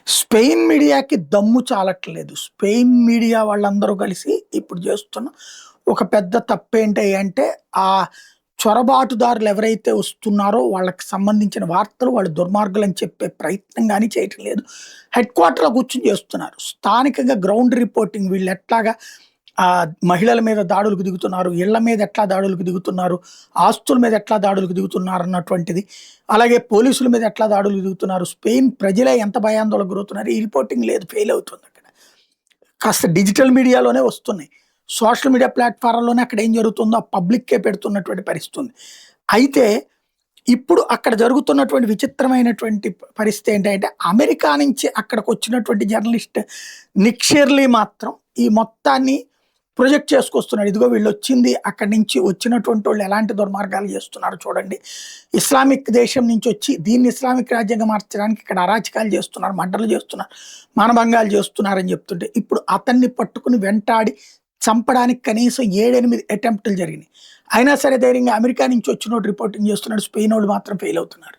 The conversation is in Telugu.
స్పెయిన్ మీడియాకి దమ్ము చాలట్లేదు. స్పెయిన్ మీడియా వాళ్ళందరూ కలిసి ఇప్పుడు చేస్తున్న ఒక పెద్ద తప్పేంటి అంటే, ఆ చొరబాటుదారులు ఎవరైతే వస్తున్నారో వాళ్ళకి సంబంధించిన వార్తలు వాళ్ళు దుర్మార్గులని చెప్పే ప్రయత్నం గాని చేయటం లేదు. హెడ్ క్వార్టర్‌లో కూర్చొని చేస్తున్నారు. స్థానికంగా గ్రౌండ్ రిపోర్టింగ్ వీళ్ళు ఎట్లాగా మహిళల మీద దాడులకు దిగుతున్నారు, ఇళ్ల మీద ఎట్లా దాడులకు దిగుతున్నారు, ఆస్తుల మీద ఎట్లా దాడులకు దిగుతున్నారు అన్నటువంటిది. అలాగే పోలీసుల మీద ఎట్లా దాడులకు దిగుతున్నారు, స్పెయిన్ ప్రజలే ఎంత భయాందోళనకు గురవుతున్నారు. ఈ రిపోర్టింగ్ లేదు, ఫెయిల్ అవుతుంది అక్కడ. కాస్త డిజిటల్ మీడియాలోనే వస్తున్నాయి. సోషల్ మీడియా ప్లాట్‌ఫారాల్లోనే అక్కడ ఏం జరుగుతుందో ఆ పబ్లిక్కే పెడుతున్నటువంటి పరిస్థితి ఉంది. అయితే ఇప్పుడు అక్కడ జరుగుతున్నటువంటి విచిత్రమైనటువంటి పరిస్థితి ఏంటంటే, అమెరికా నుంచి అక్కడికొచ్చినటువంటి జర్నలిస్ట్ నిక్ షెర్లీ మాత్రం ఈ మొత్తాన్ని ప్రొజెక్ట్ చేసుకొస్తున్నాడు. ఇదిగో వీళ్ళొచ్చింది అక్కడి నుంచి వచ్చినటువంటోళ్ళు ఎలాంటి దుర్మార్గాలు చేస్తున్నారో చూడండి. ఇస్లామిక్ దేశం నుంచి వచ్చి దీన్ని ఇస్లామిక్ రాజ్యంగా మార్చడానికి ఇక్కడ అరాచకాలు చేస్తున్నారు, మర్డర్‌లు చేస్తున్నారు, మానభంగాలు చేస్తున్నారని చెప్తుంటే, ఇప్పుడు అతన్ని పట్టుకుని వెంటాడి చంపడానికి కనీసం 7, 8 అటెంప్టులు జరిగినాయి. అయినా సరే ధైర్యంగా అమెరికా నుంచి వచ్చినోడు రిపోర్టింగ్ చేస్తున్నాడు. స్పెయినోళ్ళు మాత్రం ఫెయిల్ అవుతున్నారు.